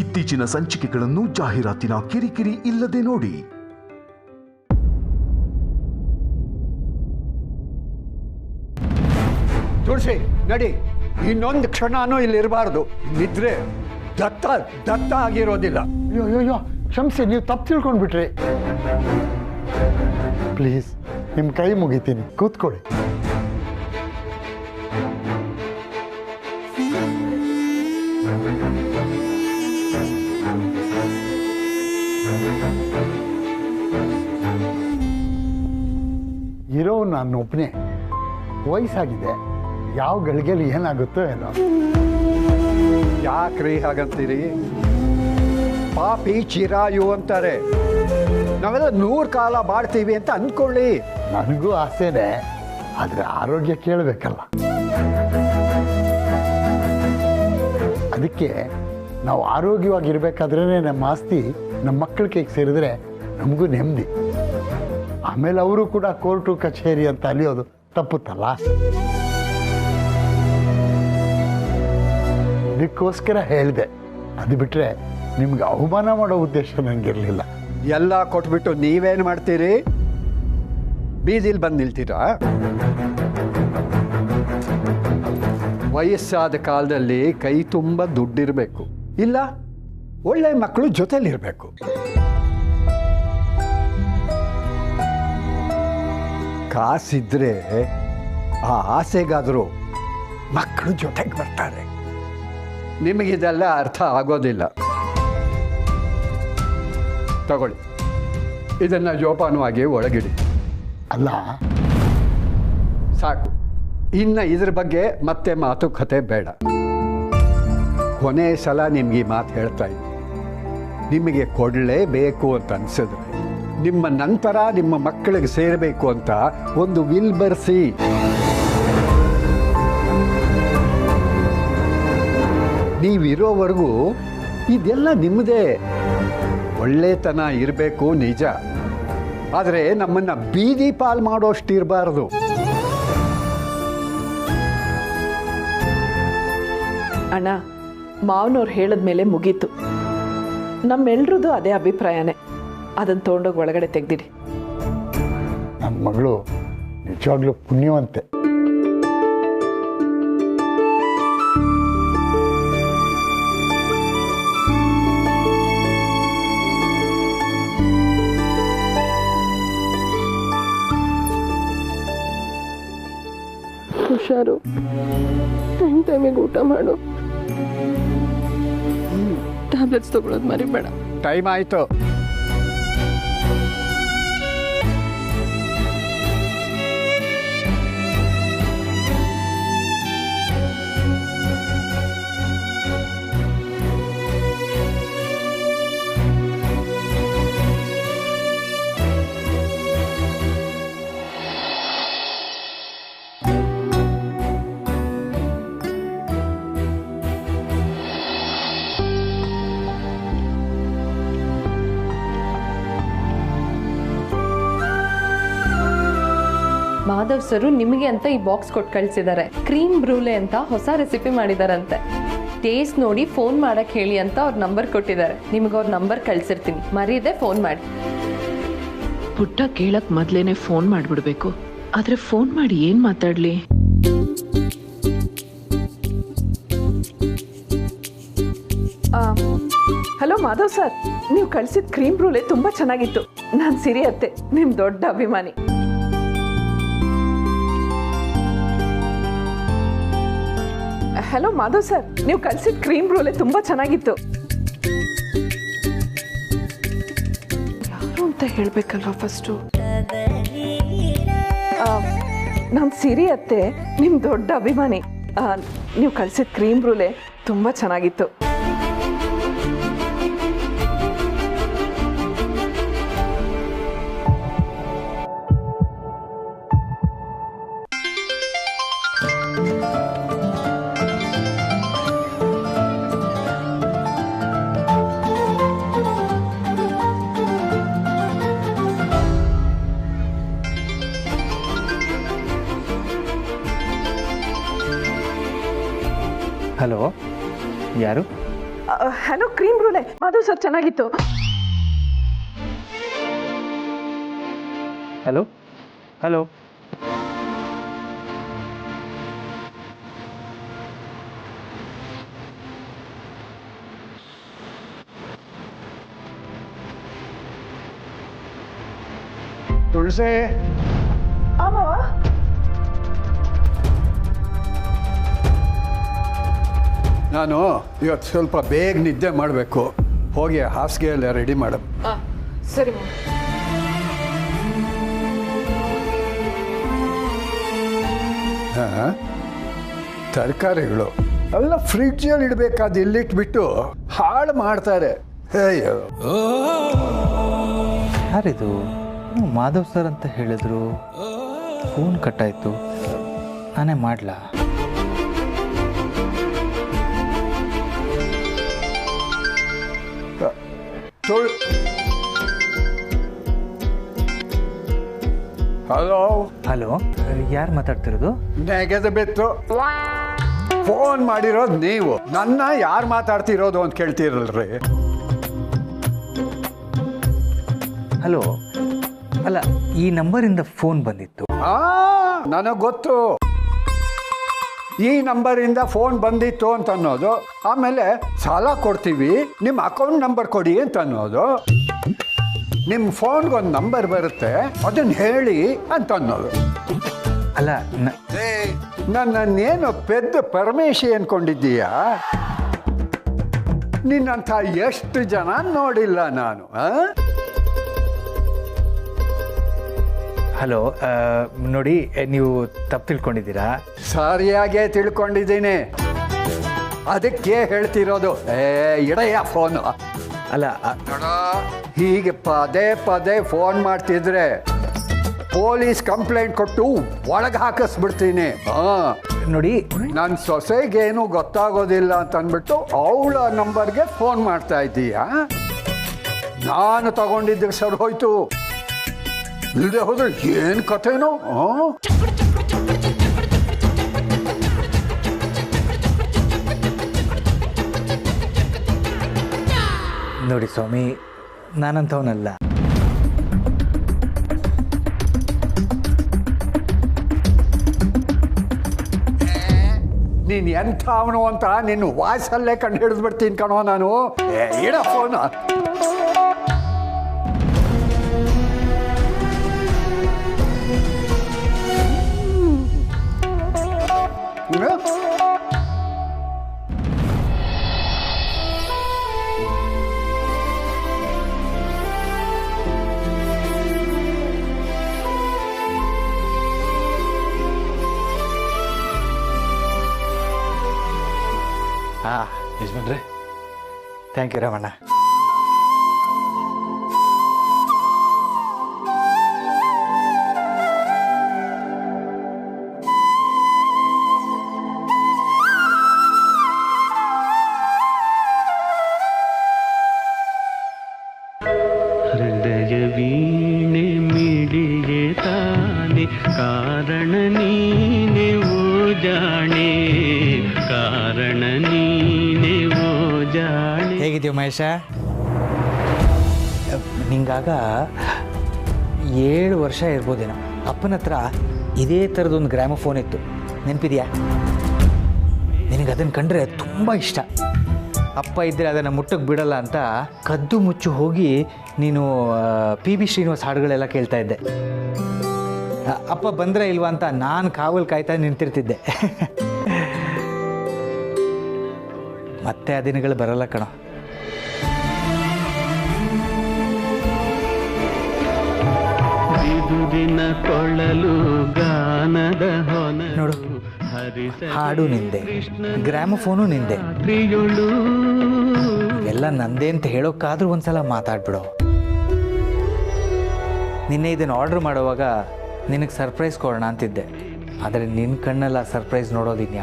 ಇತ್ತೀಚಿನ ಸಂಚಿಕೆಗಳನ್ನು ಜಾಹೀರಾತಿನ ಕಿರಿಕಿರಿ ಇಲ್ಲದೆ ನೋಡಿ. ತುಳಸಿ ನಡಿ, ಇನ್ನೊಂದು ಕ್ಷಣನೂ ಇಲ್ಲಿರಬಾರ್ದು. ನಿದ್ರೆ ದತ್ತ ಆಗಿರೋದಿಲ್ಲ. ಅಯ್ಯೋ ಕ್ಷಮಿಸಿ, ನೀವು ತಪ್ಪು ತಿಳ್ಕೊಂಡ್ಬಿಟ್ರಿ. ಪ್ಲೀಸ್ ನಿಮ್ಮ ಕೈ ಮುಗಿತೀನಿ, ಕೂತ್ಕೊಳ್ಳಿ. ಇರೋ ನಾನು ಒಬ್ಬನೇ, ವಯಸ್ಸಾಗಿದೆ, ಯಾವ ಗಳಿಗೆಯಲ್ಲಿ ಏನಾಗುತ್ತೋ ಏನೋ. ಯಾಕ್ರಿ ಹಾಗಂತೀರಿ? ಪಾಪಿ ಚಿರಾಯು ಅಂತಾರೆ. ನಾವೆಲ್ಲ 100 ಕಾಲ ಬಾಳ್ತೀವಿ ಅಂತ ಅಂದ್ಕೊಳ್ಳಿ. ನನಗೂ ಆಸೆನೇ, ಆದರೆ ಆರೋಗ್ಯ ಕೇಳಬೇಕಲ್ಲ. ಅದಕ್ಕೆ ನಾವು ಆರೋಗ್ಯವಾಗಿರ್ಬೇಕಾದ್ರೇ ನಮ್ಮ ಆಸ್ತಿ ನಮ್ಮ ಮಕ್ಕಳ ಕೈಗೆ ಸೇರಿದ್ರೆ ನಮಗೂ ನೆಮ್ಮದಿ. ಆಮೇಲೆ ಅವರು ಕೂಡ ಕೋರ್ಟು ಕಚೇರಿ ಅಂತ ಅಲಿಯೋದು ತಪ್ಪುತ್ತಲ್ಲ. ಇದಕ್ಕೋಸ್ಕರ ಹೇಳಿದೆ. ಅದು ಬಿಟ್ಟರೆ ನಿಮ್ಗೆ ಅವಮಾನ ಮಾಡೋ ಉದ್ದೇಶ ನನಗಿರಲಿಲ್ಲ. ಎಲ್ಲ ಕೊಟ್ಬಿಟ್ಟು ನೀವೇನು ಮಾಡ್ತೀರಿ? ಬೀದಿಲಿ ಬಂದು ನಿಲ್ತೀರಾ? ವಯಸ್ಸಾದ ಕಾಲದಲ್ಲಿ ಕೈ ತುಂಬ ದುಡ್ಡಿರಬೇಕು, ಇಲ್ಲ ಒಳ್ಳೆ ಮಕ್ಕಳು ಜೊತೆಲಿರಬೇಕು. ಕಾಸಿದ್ರೆ ಆ ಆಸೆಗಾದರೂ ಮಕ್ಕಳು ಜೊತೆಗೆ ಬರ್ತಾರೆ. ನಿಮಗಿದೆಲ್ಲ ಅರ್ಥ ಆಗೋದಿಲ್ಲ. ತಗೊಳ್ಳಿ, ಇದನ್ನು ಜೋಪಾನವಾಗಿ ಒಳಗಿಡಿ. ಅಲ್ಲ, ಸಾಕು, ಇನ್ನು ಇದ್ರ ಬಗ್ಗೆ ಮತ್ತೆ ಮಾತುಕತೆ ಬೇಡ. ಕೊನೆ ಸಲ ನಿಮ್ಗೆ ಈ ಮಾತು ಹೇಳ್ತಾ ಇದ್ದೀನಿ. ನಿಮಗೆ ಕೊಡಲೇಬೇಕು ಅಂತ ಅನಿಸಿದ್ರೆ ನಿಮ್ಮ ನಂತರ ನಿಮ್ಮ ಮಕ್ಕಳಿಗೆ ಸೇರಬೇಕು ಅಂತ ಒಂದು ವಿಲ್ ಬರ್ಸಿ. ನೀವಿರೋವರೆಗೂ ಇದೆಲ್ಲ ನಿಮ್ಮದೇ. ಒಳ್ಳೆತನ ಇರಬೇಕು ನಿಜ, ಆದರೆ ನಮ್ಮನ್ನು ಬೀದಿ ಪಾಲ್ ಮಾಡೋಷ್ಟು ಇರಬಾರ್ದು. ಅಣ್ಣ, ಮಾವನವ್ರು ಹೇಳಿದ್ಮೇಲೆ ಮುಗೀತು. ನಮ್ಮೆಲ್ರದ್ದು ಅದೇ ಅಭಿಪ್ರಾಯನೇ. ಅದನ್ನು ತೊಗೊಂಡೋಗಿ ಒಳಗಡೆ ತೆಗ್ದಿಡಿ. ನನ್ನ ಮಗಳು ನಿಜವಾಗ್ಲೂ ಪುಣ್ಯವಂತೆ. ಹುಷಾರು, ಟೈಮಿಗೆ ಊಟ ಮಾಡು. ಟ್ಯಾಬ್ಲೆಟ್ಸ್ ತಗೊಳ್ಳೋದು ಮರಿಬೇಡ. ಟೈಮ್ ಆಯಿತು. ಮಾಧವ್ ಸರು ನಿಮಗೆ ಅಂತ ಈ ಬಾಕ್ಸ್ ಕೊಟ್ಟು ಕಳಿಸಿದ್ದಾರೆ. ಕ್ರೀಮ್ ಬ್ರೂಲೆ ಅಂತ ಹೊಸ ರೆಸಿಪಿ ಮಾಡಿದಾರಂತೆ. ಟೇಸ್ಟ್ ನೋಡಿ ಫೋನ್ ಮಾಡಕ್ ಹೇಳಿ ಅಂತ ಅವ್ರ ನಂಬರ್ ಕೊಟ್ಟಿದ್ದಾರೆ. ನಿಮ್ಗೆ ಅವ್ರ ನಂಬರ್ ಕಳ್ಸಿರ್ತೀನಿ, ಮರೀದೆ ಫೋನ್ ಮಾಡಿ. ಪುಟ್ಟ ಕೇಳಕ್ ಮೊದ್ಲೇನೆ ಫೋನ್ ಮಾಡ್ಬಿಡ್ಬೇಕು. ಆದ್ರೆ ಫೋನ್ ಮಾಡಿ ಏನ್ ಮಾತಾಡ್ಲಿ? ಹಲೋ ಮಾಧವ್ ಸರ್, ನೀವು ಕಳಿಸಿದ ಕ್ರೀಮ್ ಬ್ರೂಲೆ ತುಂಬಾ ಚೆನ್ನಾಗಿತ್ತು. ನಾನು ಸಿರಿ ಅತ್ತೆ, ನಿಮ್ ದೊಡ್ಡ ಅಭಿಮಾನಿ. ಹಲೋ ಮಾಧವ್ ಸರ್, ನೀವು ಕಳಿಸಿದ ಕ್ರೀಮ್ ಬ್ರೂಲೆ ತುಂಬಾ ಚೆನ್ನಾಗಿತ್ತು. ಯಾರು ಅಂತ ಹೇಳ್ಬೇಕಲ್ವಾ ಫಸ್ಟು? ನಾನು ಸಿರಿ ಅತ್ತೆ, ನಿಮ್ಮ ದೊಡ್ಡ ಅಭಿಮಾನಿ. ನೀವು ಕಳಿಸಿದ ಕ್ರೀಮ್ ಬ್ರೂಲೆ ತುಂಬಾ ಚೆನ್ನಾಗಿತ್ತು. ಹಲೋ, ಯಾರು? ಹಲೋ ಕ್ರೀಮ್ ರೂಲೆ, ಮಾಧವ್ ಸರ್ ಚೆನ್ನಾಗಿತ್ತು. ಹಲೋ ಹಲೋ ತುಳಸಿ, ನಾನು ಇವತ್ತು ಸ್ವಲ್ಪ ಬೇಗ ನಿದ್ದೆ ಮಾಡಬೇಕು. ಹೋಗಿ ಹಾಸಿಗೆ ಎಲ್ಲ ರೆಡಿ ಮಾಡ. ಸರಿ. ತರಕಾರಿಗಳು ಎಲ್ಲ ಫ್ರಿಡ್ಜಲ್ಲಿ ಇಡಬೇಕಾದ ಇಲ್ಲಿಟ್ಬಿಟ್ಟು ಹಾಳು ಮಾಡ್ತಾರೆ. ಅಯ್ಯೋ, ಯಾರಿದು? ಮಾಧವ್ ಸರ್ ಅಂತ ಹೇಳಿದ್ರು. ಫೋನ್ ಕಟ್ಟಾಯಿತು, ನಾನೇ ಮಾಡಲಾ? ಹಲೋ ಹಲೋ, ಯಾರು ಮಾತಾಡ್ತಿರೋದು? ನೆಗೆದು ಬಿತ್ತು. ಫೋನ್ ಮಾಡಿರೋದು ನೀವು, ನನ್ನ ಯಾರು ಮಾತಾಡ್ತಿರೋದು ಅಂತ ಕೇಳ್ತೀರಲ್ರಿ. ಹಲೋ, ಅಲ್ಲ, ಈ ನಂಬರಿಂದ ಫೋನ್ ಬಂದಿತ್ತು. ನನಗೆ ಗೊತ್ತು, ಈ ನಂಬರಿಂದ ಫೋನ್ ಬಂದಿತ್ತು ಅಂತ ಅನ್ನೋದು. ಆಮೇಲೆ ಸಾಲ ಕೊಡ್ತೀವಿ, ನಿಮ್ಮ ಅಕೌಂಟ್ ನಂಬರ್ ಕೊಡಿ ಅಂತ ಅನ್ನೋದು. ನಿಮ್ಮ ಫೋನ್ಗೊಂದು ನಂಬರ್ ಬರುತ್ತೆ, ಅದನ್ನು ಹೇಳಿ ಅಂತ ಅನ್ನೋದು. ಅಲ್ಲ, ನನ್ನೇನು ಪೆದ್ದ ಪರಮೇಶಿ ಅನ್ಕೊಂಡಿದ್ದೀಯಾ? ನಿನ್ನಂಥ ಎಷ್ಟು ಜನ ನೋಡಿಲ್ಲ ನಾನು. ಹಲೋ, ನೋಡಿ, ನೀವು ತಪ್ಪು ತಿಳ್ಕೊಂಡಿದ್ದೀರಾ. ಸರಿಯಾಗೇ ತಿಳ್ಕೊಂಡಿದ್ದೀನಿ, ಅದಕ್ಕೆ ಹೇಳ್ತಿರೋದು. ಇಡಯ್ಯ ಫೋನು. ಅಲ್ಲ, ಹೀಗೆ ಪದೇ ಪದೇ ಫೋನ್ ಮಾಡ್ತಿದ್ರೆ ಪೊಲೀಸ್ ಕಂಪ್ಲೇಂಟ್ ಕೊಟ್ಟು ಒಳಗೆ ಹಾಕಿಸ್ಬಿಡ್ತೀನಿ. ನೋಡಿ, ನನ್ನ ಸೊಸೆಗೇನು ಗೊತ್ತಾಗೋದಿಲ್ಲ ಅಂತ ಅಂದ್ಬಿಟ್ಟು ಅವಳ ನಂಬರ್ಗೆ ಫೋನ್ ಮಾಡ್ತಾ ಇದ್ದೀಯಾ? ನಾನು ತಗೊಂಡಿದ್ದಕ್ಕೆ ಸರ್ ಹೋಯ್ತು. ಇಲ್ಲದೆ ಹೋದ್ರೆ ಏನು ಕಥೆನೋ. ನೋಡಿ ಸ್ವಾಮಿ, ನಾನಂಥವನಲ್ಲ. ನೀನು ಎಂಥವನು ಅಂತ ನಿನ್ನ ವಾಯ್ಸಲ್ಲೇ ಕಂಡು ಹಿಡಿದ್ಬಿಡ್ತೀನಿ ಕಣೋ ನಾನು. ಇಡ ಫೋನ್. ಯಜಮಾನ್ರೆ, ಥ್ಯಾಂಕ್ ಯು ರಾಮಣ್ಣ. ಹೃದಯ ವೀಣೆ ಮಿಡಿಯೇ ತಾನೆ, ಕಾರಣ ನೀನೆ ಓ ಜಾಣೆ, ಕಾರಣ ನೀನೆ ಓ ಜಾಣೆ. ಹೇಗಿದೆಯೋ ಮಹೇಶ? ನಿಂಗಾಗ 7 ವರ್ಷ ಇರ್ಬೋದೇನೋ. ಅಪ್ಪನ ಹತ್ರ ಇದೇ ಥರದೊಂದು ಗ್ರಾಮಫೋನ್ ಇತ್ತು, ನೆನಪಿದೆಯಾ? ನಿನಗೆ ಅದನ್ನು ಕಂಡ್ರೆ ತುಂಬ ಇಷ್ಟ. ಅಪ್ಪ ಇದ್ದರೆ ಅದನ್ನು ಮುಟ್ಟಕ್ಕೆ ಬಿಡಲ್ಲ ಅಂತ ಕದ್ದು ಮುಚ್ಚು ಹೋಗಿ ನೀನು PB ಶ್ರೀನಿವಾಸ್ ಹಾಡುಗಳೆಲ್ಲ ಕೇಳ್ತಾ ಇದ್ದೆ. ಅಪ್ಪ ಬಂದರೆ ಇಲ್ವಾ ಅಂತ ನಾನು ಕಾವಲು ಕಾಯ್ತಾ ನಿಂತಿರ್ತಿದ್ದೆ. ಮತ್ತೆ ಆ ದಿನಗಳು ಬರಲ್ಲ ಕಣೋ. ದಿನ ಕೊಳ್ಳಲು ಗಾನದ ಹೊನ ನೋಡು, ಹಾಡು ನಿಂದೆ, ಗ್ರಾಮಫೋನು ನಿಂದೆ, ಎಲ್ಲ ನಂದೇ ಅಂತ ಹೇಳೋಕ್ಕಾದ್ರೂ ಒಂದ್ಸಲ ಮಾತಾಡ್ಬಿಡೋ. ನಿನ್ನೆ ಇದನ್ನು ಆರ್ಡ್ರ್ ಮಾಡುವಾಗ ನಿನಗೆ ಸರ್ಪ್ರೈಸ್ ಕೊಡೋಣ ಅಂತಿದ್ದೆ, ಆದರೆ ನಿನ್ನ ಕಣ್ಣೆಲ್ಲ ಸರ್ಪ್ರೈಸ್ ನೋಡೋದಿನ್ನು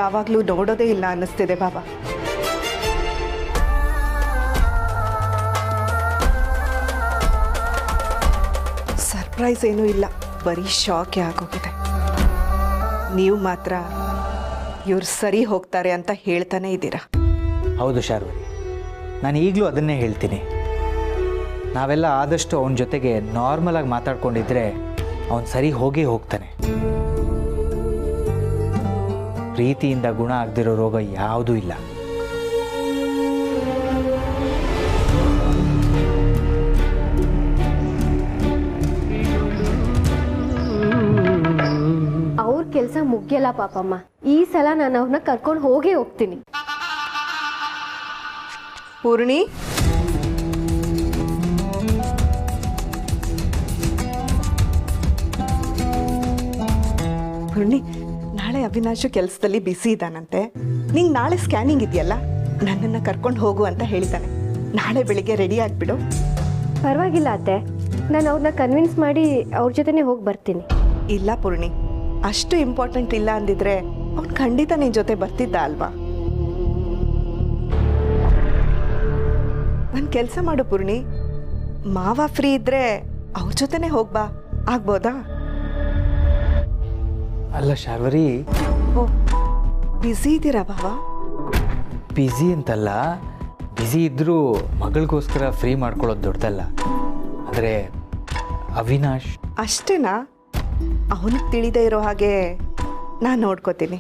ಯಾವಾಗಲೂ ನೋಡೋದೇ ಇಲ್ಲ ಅನ್ನಿಸ್ತಿದೆ ಬಾಬಾ. ಸರ್ಪ್ರೈಸ್ ಏನೂ ಇಲ್ಲ, ಬರೀ ಶಾಕೇ ಆಗೋಗಿದೆ. ನೀವು ಮಾತ್ರ ಇವ್ರು ಸರಿ ಹೋಗ್ತಾರೆ ಅಂತ ಹೇಳ್ತಾನೆ ಇದ್ದೀರಾ. ಹೌದು ಶಾರ್ವರಿ, ನಾನು ಈಗಲೂ ಅದನ್ನೇ ಹೇಳ್ತೀನಿ. ನಾವೆಲ್ಲ ಆದಷ್ಟು ಅವನ ಜೊತೆಗೆ ನಾರ್ಮಲಾಗಿ ಮಾತಾಡ್ಕೊಂಡಿದ್ರೆ ಅವನು ಸರಿ ಹೋಗೇ ಹೋಗ್ತಾನೆ. ಪ್ರೀತಿಯಿಂದ ಗುಣ ಆಗದಿರೋ ರೋಗ ಯಾವುದೂ ಇಲ್ಲ. ಅವ್ರ ಕೆಲಸ ಮುಗಿಯಲ್ಲ ಪಾಪಮ್ಮ. ಈ ಸಲ ನಾನು ಅವ್ರನ್ನ ಕರ್ಕೊಂಡು ಹೋಗೇ ಹೋಗ್ತೀನಿ. ಪೂರ್ಣಿ, ಪೂರ್ಣಿ, ನಾಳೆ ಅವಿನಾಶು ಕೆಲಸದಲ್ಲಿ ಬಿಸಿ ಇದ್ದಾನಂತೆ. ನಿಂಗೆ ನಾಳೆ ಸ್ಕ್ಯಾನಿಂಗ್ ಇದೆಯಲ್ಲ, ನನ್ನನ್ನು ಕರ್ಕೊಂಡು ಹೋಗು ಅಂತ ಹೇಳಿದ್ದಾನೆ. ನಾಳೆ ಬೆಳಿಗ್ಗೆ ರೆಡಿ ಆಗಿಬಿಡು. ಪರವಾಗಿಲ್ಲ ಅತ್ತೆ, ನಾನು ಅವ್ರನ್ನ ಕನ್ವಿನ್ಸ್ ಮಾಡಿ ಅವ್ರ ಜೊತೆನೇ ಹೋಗಿ ಬರ್ತೀನಿ. ಇಲ್ಲ ಪೂರ್ಣಿ, ಅಷ್ಟು ಇಂಪಾರ್ಟೆಂಟ್ ಇಲ್ಲ ಅಂದಿದ್ರೆ ಅವ್ನು ಖಂಡಿತ ನಿನ್ನ ಜೊತೆ ಬರ್ತಿದ್ದ ಅಲ್ವಾ. ಒಂದು ಕೆಲಸ ಮಾಡು ಪೂರ್ಣಿ, ಮಾವ ಫ್ರೀ ಇದ್ರೆ ಅವ್ರ ಜೊತೆನೇ ಹೋಗ್ಬಾ, ಆಗ್ಬೋದಾ? ಅಲ್ಲ ಶಾರ್ವರಿ, ಓ, ಬ್ಯುಸಿ ಇದ್ದೀರಾ ಭಾವ? ಬ್ಯುಸಿ ಅಂತಲ್ಲ, ಬ್ಯುಸಿ ಇದ್ದರೂ ಮಗಳಿಗೋಸ್ಕರ ಫ್ರೀ ಮಾಡ್ಕೊಳ್ಳೋದು ದೊಡ್ಡದಲ್ಲ. ಆದರೆ ಅವಿನಾಶ್ ಅಷ್ಟೇನಾ? ಅವನಿಗೆ ತಿಳಿದೇ ಇರೋ ಹಾಗೆ ನಾನು ನೋಡ್ಕೋತೀನಿ.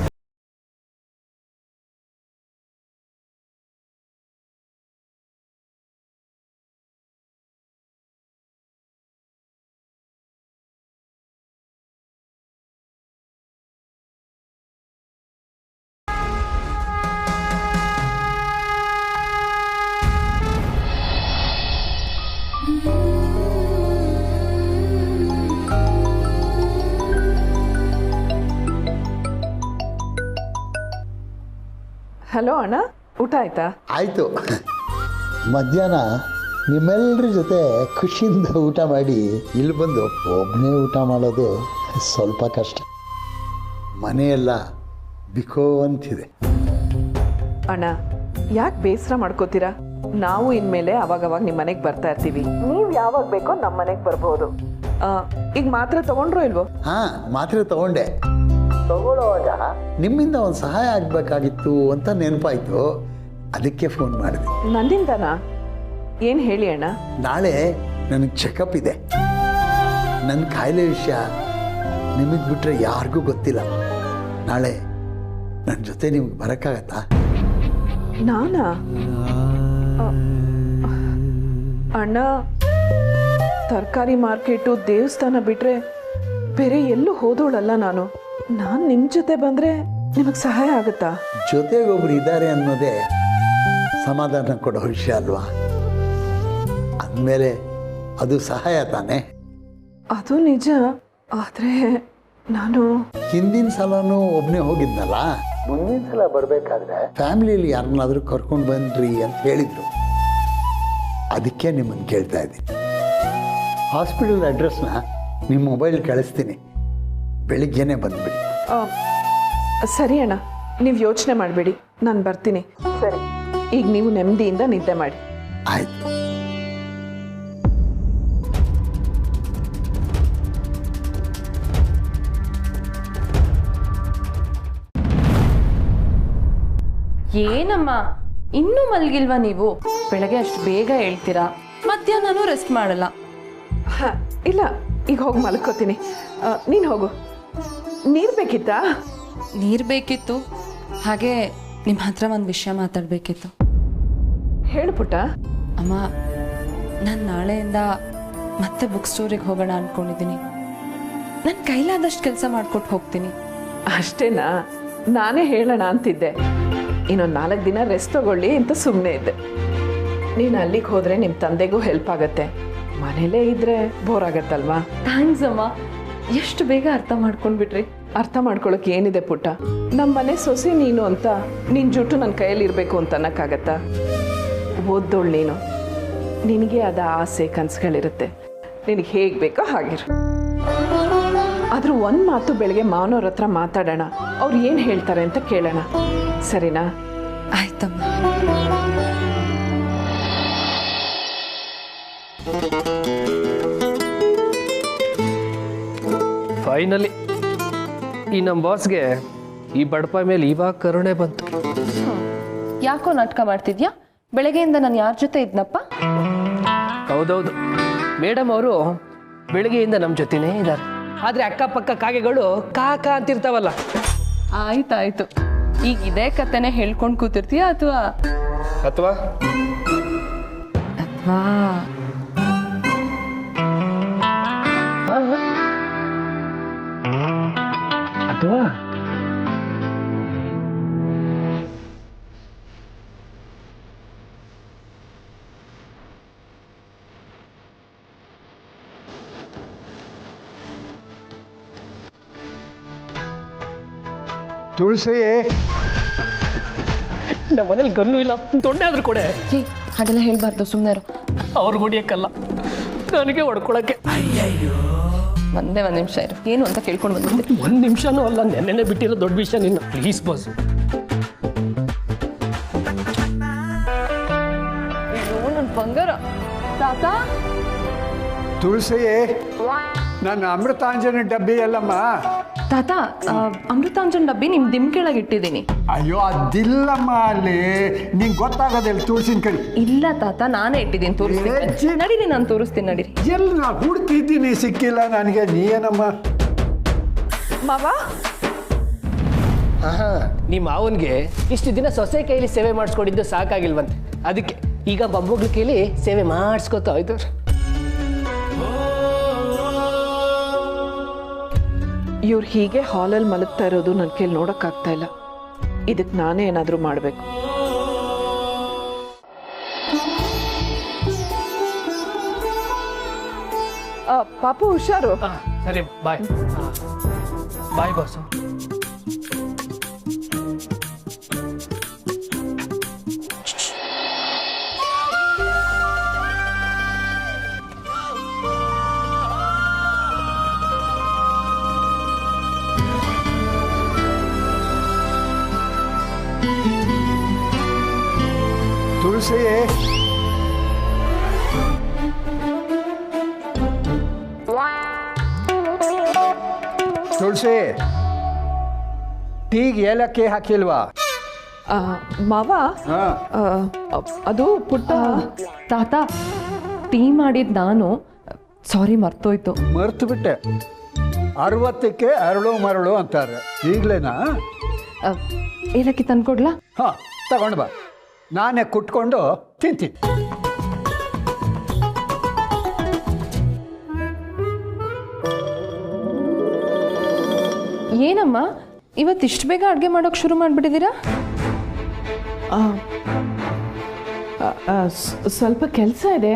ಹಲೋ ಅಣ್ಣ, ಊಟ ಆಯ್ತಾ? ಆಯಿತು. ಮಧ್ಯಾಹ್ನ ನಿಮ್ಮೆಲ್ಲರ ಜೊತೆ ಖುಷಿಯಿಂದ ಊಟ ಮಾಡಿ ಇಲ್ಲಿ ಬಂದು ಒಬ್ಬನೇ ಊಟ ಮಾಡೋದು ಸ್ವಲ್ಪ ಕಷ್ಟ. ಮನೆಯೆಲ್ಲ ಬಿಕೋ ಅಂತಿದೆ. ಅಣ್ಣ, ಯಾಕೆ ಬೇಸರ ಮಾಡ್ಕೋತೀರಾ? ನಾವು ಇನ್ಮೇಲೆ ಅವಾಗವಾಗ ನಿಮ್ಮ ಮನೆಗೆ ಬರ್ತಾ ಇರ್ತೀವಿ. ನೀವು ಯಾವಾಗ ಬೇಕೋ ನಮ್ಮ ಮನೆಗೆ ಬರ್ಬೋದು. ಈಗ ಮಾತ್ರೆ ತಗೊಂಡ್ರೋ ಇಲ್ವೋ? ಹಾಂ, ಮಾತ್ರೆ ತಗೊಂಡೆ. ತಗೊಳ್ಳೋವಾಗ ನಿಮ್ಮಿಂದ ಒಂದು ಸಹಾಯ ಆಗಬೇಕಾಗಿತ್ತು ಅಂತ ನೆನಪಾಯಿತು, ಅದಕ್ಕೆ ಫೋನ್ ಮಾಡಿದೆ. ನನ್ನಿಂದನಾ? ಏನು ಹೇಳಿ ಅಣ್ಣ? ನಾಳೆ ನನಗೆ ಚೆಕಪ್ ಇದೆ. ನನ್ನ ಕಾಯಿಲೆ ವಿಷಯ ನಿಮಗೆ ಬಿಟ್ಟರೆ ಯಾರಿಗೂ ಗೊತ್ತಿಲ್ಲ. ನಾಳೆ ನನ್ನ ಜೊತೆ ನಿಮ್ಗೆ ಬರೋಕ್ಕಾಗತ್ತಾ? ನಾನಾ? ಅಣ್ಣ, ತರಕಾರಿ ಮಾರ್ಕೆಟು, ದೇವಸ್ಥಾನ ಬಿಟ್ಟರೆ ಬೇರೆ ಎಲ್ಲೂ ಹೋದೋಳಲ್ಲ ನಾನು. ನಿಮ್ಮ ಜೊತೆ ಬಂದರೆ ನಿಮಗೆ ಸಹಾಯ ಆಗುತ್ತಾ? ಜೊತೆಗೊಬ್ರು ಇದ್ದಾರೆ ಅನ್ನೋದೇ ಸಮಾಧಾನ ಕೊಡೋ ವಿಷಯ ಅಲ್ವಾ? ಅಂದಮೇಲೆ ಅದು ಸಹಾಯ ತಾನೆ. ಅದು ನಿಜ. ಆದರೆ ನಾನು ಹಿಂದಿನ ಸಲನೂ ಒಬ್ಬನೇ ಹೋಗಿದ್ನಲ್ಲ, ಮುಂದಿನ ಸಲ ಬರಬೇಕಾದ್ರೆ ಫ್ಯಾಮಿಲಿಯಲ್ಲಿ ಯಾರನ್ನಾದರೂ ಕರ್ಕೊಂಡು ಬನ್ನಿರಿ ಅಂತ ಹೇಳಿದರು. ಅದಕ್ಕೆ ನಿಮ್ಮನ್ನು ಕೇಳ್ತಾ ಇದ್ದೀನಿ. ಹಾಸ್ಪಿಟಲ್ ಅಡ್ರೆಸ್ನ ನಿಮ್ಮ ಮೊಬೈಲ್ ಕಳಿಸ್ತೀನಿ, ಬೆಳಿಗ್ಗೆನೇ ಬಂದುಬಿಡಿ. ಸರಿ ಅಣ್ಣ, ನೀವು ಯೋಚನೆ ಮಾಡಬೇಡಿ, ನಾನು ಬರ್ತೀನಿ. ಸರಿ, ಈಗ ನೀವು ನೆಮ್ಮದಿಯಿಂದ ನಿದ್ದೆ ಮಾಡಿ. ಆಯ್ತು. ಏನಮ್ಮ, ಇನ್ನೂ ಮಲಗಿಲ್ವಾ ನೀವು? ಬೆಳಗ್ಗೆ ಅಷ್ಟು ಬೇಗ ಹೇಳ್ತೀರಾ, ಮಧ್ಯಾಹ್ನನೂ ರೆಸ್ಟ್ ಮಾಡಲ್ಲ. ಇಲ್ಲ, ಈಗ ಹೋಗಿ ಮಲ್ಕೋತೀನಿ. ನೀನು ಹೋಗು. ನೀರು ಬೇಕಿತ್ತಾ? ನೀರು ಬೇಕಿತ್ತು, ಹಾಗೆ ನಿಮ್ಮ ಹತ್ರ ಒಂದು ವಿಷಯ ಮಾತಾಡಬೇಕಿತ್ತು. ಹೇಳು ಪುಟ್ಟ. ಅಮ್ಮ, ನಾನು ನಾಳೆಯಿಂದ ಮತ್ತೆ ಬುಕ್ ಸ್ಟೋರಿಗೆ ಹೋಗೋಣ ಅಂದ್ಕೊಂಡಿದ್ದೀನಿ. ನನ್ನ ಕೈಲಾದಷ್ಟು ಕೆಲಸ ಮಾಡಿಕೊಟ್ಟು ಹೋಗ್ತೀನಿ. ಅಷ್ಟೇನಾ? ನಾನೇ ಹೇಳೋಣ ಅಂತಿದ್ದೆ. ಇನ್ನೊಂದು 4 ದಿನ ರೆಸ್ಟ್ ತಗೊಳ್ಳಿ ಅಂತ ಸುಮ್ಮನೆ ಇದ್ದೆ. ನೀನು ಅಲ್ಲಿಗೆ ಹೋದರೆ ನಿಮ್ಮ ತಂದೆಗೂ ಹೆಲ್ಪ್ ಆಗುತ್ತೆ. ಮನೇಲೇ ಇದ್ರೆ ಬೋರ್ ಆಗತ್ತಲ್ವಾ? ಥ್ಯಾಂಕ್ಸ್ ಅಮ್ಮ, ಎಷ್ಟು ಬೇಗ ಅರ್ಥ ಮಾಡ್ಕೊಂಡ್ಬಿಟ್ರಿ. ಅರ್ಥ ಮಾಡ್ಕೊಳಕ್ಕೆ ಏನಿದೆ ಪುಟ್ಟ? ನಮ್ಮ ಮನೆ ಸೊಸೆ ನೀನು ಅಂತ ನಿನ್ನ ಜುಟ್ಟು ನನ್ನ ಕೈಯಲ್ಲಿ ಇರಬೇಕು ಅಂತ ಅನ್ನೋಕ್ಕಾಗತ್ತಾ? ಓದ್ದೋಳು ನೀನು, ನಿನಗೆ ಅದ ಆಸೆ ಕನಸುಗಳಿರುತ್ತೆ. ನಿನಗೆ ಹೇಗೆ ಬೇಕೋ ಹಾಗಿರು. ಆದರೂ ಒಂದು ಮಾತು ಬೆಳಗ್ಗೆ ಮಾವನವ್ರ ಹತ್ರ ಮಾತಾಡೋಣ, ಅವ್ರು ಏನು ಹೇಳ್ತಾರೆ ಅಂತ ಕೇಳೋಣ, ಸರಿನಾ? ಆಯ್ತಮ್ಮ. ಫೈನಲಿ ಈ ನಮ್ಮ ಬಾಸ್ಗೆ ಈ ಬಡಪ ಮೇಲೆ ಇವಾಗ ಕರುಣೆ ಬಂತು. ಯಾಕೋ ನಾಟಕ ಮಾಡ್ತಿದ್ಯಾ? ಬೆಳಗ್ಗೆಯಿಂದ ನಾನು ಯಾರ ಜೊತೆ ಇದ್ನಪ್ಪ? ಹೌದೌದು, ಮೇಡಮ್ ಅವರು ಬೆಳಗ್ಗೆಯಿಂದ ನಮ್ಮ ಜೊತೆನೇ ಇದ್ದಾರೆ. ಆದ್ರೆ ಅಕ್ಕಪಕ್ಕ ಕಾಗೆಗಳು ಕಾಕ ಅಂತಿರ್ತಾವಲ್ಲ. ಆಯ್ತಾಯ್ತು, ಈಗ ಇದೇ ಕತೆನೆ ಹೇಳ್ಕೊಂಡು ಕೂತಿರ್ತೀಯ ಅಥವಾ ಅಥವಾ ಅಥವಾ ತುಳಸಿ, ನಮ್ಮ ಮನೇಲಿ ಗನ್ನು ಇಲ್ಲ, ದೊಡ್ಡ ಆದ್ರೂ ಕೊಡೆ. ಹಾಗೆಲ್ಲ ಹೇಳ್ಬಾರ್ದು, ಸುಮ್ಮನೆ ಇರು. ಅವ್ರಿಗೆ ಹೊಡಿಯಕ್ಕಲ್ಲ, ನನಗೆ ಹೊಡ್ಕೊಳಕ್ಕೆ. ಒಂದೇ ಒಂದು ನಿಮಿಷ ಇರು, ಏನು ಅಂತ ಕೇಳ್ಕೊಂಡು ಬಂದಿದ್ದೆ. ಒಂದು ನಿಮಿಷನೂ ಅಲ್ಲ, ನೆನ್ನೆ ಬಿಟ್ಟಿರೋ ದೊಡ್ಡ ವಿಷಯ ನಿನ್ನ. Please boss. ನನ್ನ ಬಂಗಾರ. ತಾತ, ತುಳಸಿ, ನನ್ನ ಅಮೃತಾಂಜನ ಡಬ್ಬಿ ಎಲ್ಲಮ್ಮ. ತಾತ, ಅಮೃತಾಂಜನ್ ಡಬ್ಬಿ ನಿಮ್ ದಿಮ್ ಕೆಳಗೆ ಇಟ್ಟಿದ್ದೀನಿ. ಅಯ್ಯೋ, ಅದಿಲ್ಲಮ್ಮ, ಅಲ್ಲಿ ನಿಂಗೆ ಗೊತ್ತಾಗೋದಿಲ್ಲ. ತುಳಸಿನ ಕಡೆ ಇಲ್ಲ ತಾತ, ನಾನೇ ಇಟ್ಟಿದ್ದೀನಿ, ತೋರಿಸ್ತೀನಿ. ನಡೀರಿ, ನಾನು ತೋರಿಸ್ತೀನಿ, ನಡೀರಿ. ಎಲ್ಲಿ ನಾ ಹುಡುಕಿದ್ದೀನಿ, ಸಿಕ್ಕಿಲ್ಲ ನನಗೆ. ನೀ ಏನಮ್ಮ ಮಾವ? ನಿಮ್ಮ ಮಾವನ್ಗೆ ಇಷ್ಟು ದಿನ ಸೊಸೆ ಕೈಲಿ ಸೇವೆ ಮಾಡಿಸ್ಕೊಂಡಿದ್ದು ಸಾಕಾಗಿಲ್ವಂತೆ. ಅದಕ್ಕೆ ಈಗ ಮೊಮ್ಮಗಳ ಕೈಲಿ ಸೇವೆ ಮಾಡಿಸ್ಕೊತಾ ಇದ್ದಾರೆ. ಇವ್ರು ಹೀಗೆ ಹಾಲಲ್ಲಿ ಮಲಗ್ತಾ ಇರೋದು ನನ್ನ ಕೈಲಿ ನೋಡೋಕ್ಕಾಗ್ತಾ ಇಲ್ಲ. ಇದಕ್ಕೆ ನಾನೇ ಏನಾದರೂ ಮಾಡಬೇಕು. ಪಾಪು, ಹುಷಾರು. ಸರಿ, ಬಾಯ್. ಬಾಯ್ ಬಾಸು. ತುಳಸಿ, ತುಳಸಿ, ಟೀಗೆ ಏಲಕ್ಕಿ ಹಾಕಿಲ್ವಾ? ಮಾವ, ಅದು ಪುಟ್ಟ. ತಾತ, ಟೀ ಮಾಡಿದ್ ನಾನು. ಸಾರಿ, ಮರ್ತೋಯ್ತು. ಮರ್ತು ಬಿಟ್ಟೆ. 60ಕ್ಕೆ ಅರಳು ಮರಳು ಅಂತಾರೆ. ಈಗಲೇನಾ? ಏಲಕ್ಕಿ ತಂದ್ಕೊಡ್ಲಾ? ಹಾಂ, ತಗೊಂಡು ಬಾ. ನಾನೇ ಕುಟ್ಕೊಂಡು ತಿಂತೀನಿ. ಏನಮ್ಮ, ಇವತ್ತಿಷ್ಟು ಬೇಗ ಅಡುಗೆ ಮಾಡೋಕೆ ಶುರು ಮಾಡಿಬಿಟ್ಟಿದ್ದೀರಾ? ಸ್ವಲ್ಪ ಕೆಲಸ ಇದೆ,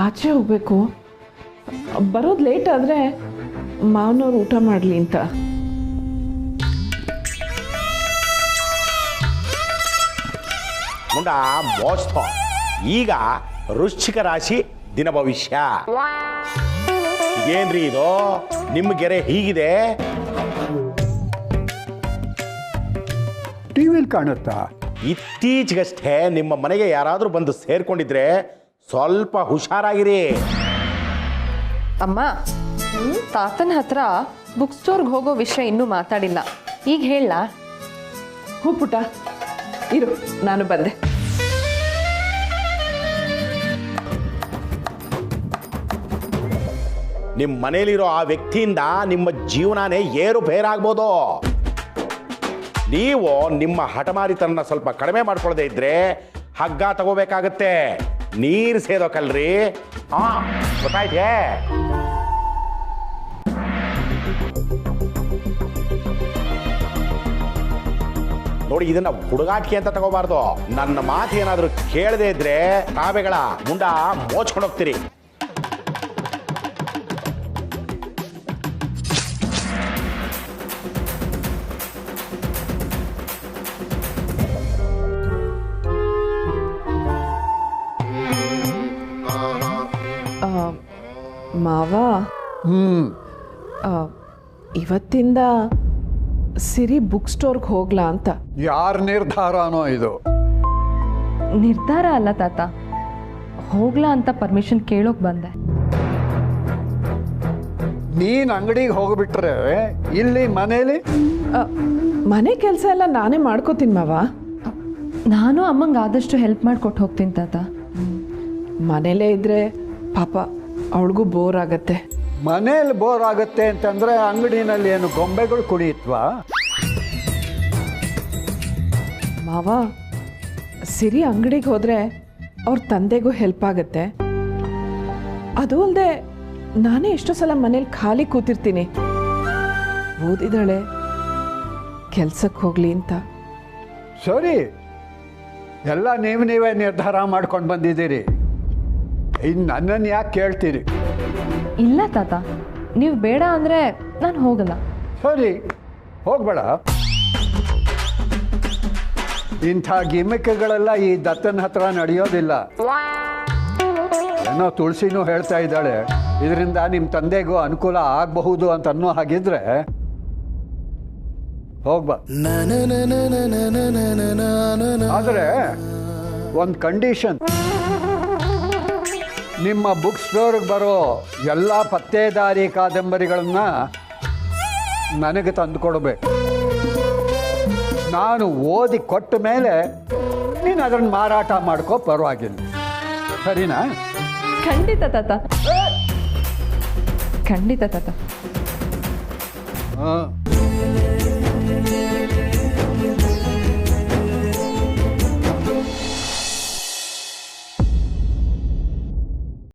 ಆಚೆ ಹೋಗ್ಬೇಕು. ಬರೋದು ಲೇಟ್ ಆದರೆ ಮಾವನವ್ರು ಊಟ ಮಾಡಲಿ ಅಂತ. ಮುಂಡ ಮೋಸ್ತ. ಈಗ ವೃಶ್ಚಿಕ ರಾಶಿ ದಿನ ಭವಿಷ್ಯ. ಇದೇನ್ರಿ ಇದು? ನಿಮ್ಮ ಗೆರೆ ಹೀಗಿದೆ. ಟಿವಿಲಿ ಕಾಣುತ್ತಾ? ಇತ್ತೀಚೆಗಷ್ಟೇ ನಿಮ್ಮ ಮನೆಗೆ ಯಾರಾದರೂ ಬಂದು ಸೇರ್ಕೊಂಡಿದ್ರೆ ಸ್ವಲ್ಪ ಹುಷಾರಾಗಿರಿ. ಅಮ್ಮ, ತಾತನ ಹತ್ರ ಬುಕ್ ಸ್ಟೋರ್ಗೆ ಹೋಗೋ ವಿಷಯ ಇನ್ನೂ ಮಾತಾಡಿಲ್ಲ. ಈಗ ಹೇಳ. ಹೂ ಪುಟ್ಟ, ಇರು, ನಾನು ಬಂದೆ. ನಿಮ್ಮ ಮನೇಲಿರೋ ಆ ವ್ಯಕ್ತಿಯಿಂದ ನಿಮ್ಮ ಜೀವನನೇ ಏರುಪೇರಾಗ್ಬೋದು. ನೀವು ನಿಮ್ಮ ಹಠಮಾರಿತನ ಸ್ವಲ್ಪ ಕಡಿಮೆ ಮಾಡ್ಕೊಳ್ಳದೆ ಇದ್ರೆ ಹಗ್ಗ ತಗೋಬೇಕಾಗತ್ತೆ. ನೀರು ಸೇದೋಕಲ್ರಿ. ಗೊತ್ತಾಯ್ತೇ? ನೋಡಿ, ಇದನ್ನ ಹುಡುಗಾಟಿಕೆ ಅಂತ ತಗೋಬಾರ್ದು. ನನ್ನ ಮಾತು ಏನಾದರೂ ಕೇಳದೆ ಇದ್ರೆ ತಾವೆಗಳ ಮುಂಡ ಮೋಚ್ಕೊಂಡು ಹೋಗ್ತೀರಿ. ಮಾವ, ಇವತ್ತಿಂದ ಸಿರಿ ಬುಕ್ ಸ್ಟೋರ್ಗೆ ಹೋಗ್ಲಾ ಅಂತ. ಯಾರ ನಿರ್ಧಾರನೋ ಇದು? ನಿರ್ಧಾರ ಅಲ್ಲ ತಾತ, ಹೋಗ್ಲಾ ಅಂತ ಪರ್ಮಿಷನ್ ಕೇಳೋಕ್ ಬಂದೆ. ನೀನು ಅಂಗಡಿಗೆ ಹೋಗ್ಬಿಟ್ರೆ ಇಲ್ಲಿ ಮನೇಲಿ ಮನೆ ಕೆಲಸ ಎಲ್ಲ ನಾನೇ ಮಾಡ್ಕೋತೀನಿ ಮಾವ. ನಾನು ಅಮ್ಮಂಗೆ ಆದಷ್ಟು ಹೆಲ್ಪ್ ಮಾಡಿಕೊಟ್ಟು ಹೋಗ್ತೀನಿ ತಾತ. ಮನೇಲೇ ಇದ್ರೆ ಪಾಪ ಅವಳಿಗೂ ಬೋರ್ ಆಗತ್ತೆ. ಮನೇಲಿ ಬೋರ್ ಆಗುತ್ತೆ ಅಂತಂದ್ರೆ ಅಂಗಡಿನಲ್ಲಿ ಏನು ಗೊಂಬೆಗಳು ಕುಣಿಯುತ್ತವಾ? ಮಾವ, ಸಿರಿ ಅಂಗಡಿಗೆ ಹೋದರೆ ಅವ್ರ ತಂದೆಗೂ ಹೆಲ್ಪ್ ಆಗುತ್ತೆ. ಅದು ಅಲ್ಲದೆ ನಾನೇ ಎಷ್ಟೋ ಸಲ ಮನೇಲಿ ಖಾಲಿ ಕೂತಿರ್ತೀನಿ. ಓದಿದಾಳೆ, ಕೆಲ್ಸಕ್ಕೆ ಹೋಗ್ಲಿ ಅಂತ. ಸರಿ, ಎಲ್ಲ ನೀವೇ ನಿರ್ಧಾರ ಮಾಡ್ಕೊಂಡು ಬಂದಿದ್ದೀರಿ. ಇನ್ನು ನನ್ನನ್ನು ಯಾಕೆ ಕೇಳ್ತೀರಿ? ಇಲ್ಲ ತಾತ, ನೀವು ಬೇಡ ಅಂದರೆ ನಾನು ಹೋಗಲ್ಲ. ಸರಿ, ಹೋಗ್ಬೇಡ. ಇಂಥ ಗಿಮಿಕ್ಗಳೆಲ್ಲ ಈ ದತ್ತನ ಹತ್ರ ನಡೆಯೋದಿಲ್ಲ. ಏನೋ ತುಳಸಿನೂ ಹೇಳ್ತಾ ಇದ್ದಾಳೆ, ಇದರಿಂದ ನಿಮ್ಮ ತಂದೆಗೂ ಅನುಕೂಲ ಆಗಬಹುದು ಅಂತ ಅನ್ನೋ ಹಾಗಿದ್ರೆ ಹೋಗ್ಬಾ. ಆದರೆ ಒಂದು ಕಂಡೀಷನ್, ನಿಮ್ಮ ಬುಕ್ ಸ್ಟೋರ್ಗೆ ಬರೋ ಎಲ್ಲ ಪತ್ತೇದಾರಿ ಕಾದಂಬರಿಗಳನ್ನ ನನಗೆ ತಂದು ಕೊಡಬೇಕು. ನಾನು ಓದಿ ಕೊಟ್ಟ ಮೇಲೆ ನೀನು ಅದನ್ನು ಮಾರಾಟ ಮಾಡ್ಕೋ, ಪರವಾಗಿಲ್ಲ. ಸರಿನಾ? ಖಂಡಿತ ತಾತ, ಖಂಡಿತ ತಾತ. ಹಾಂ.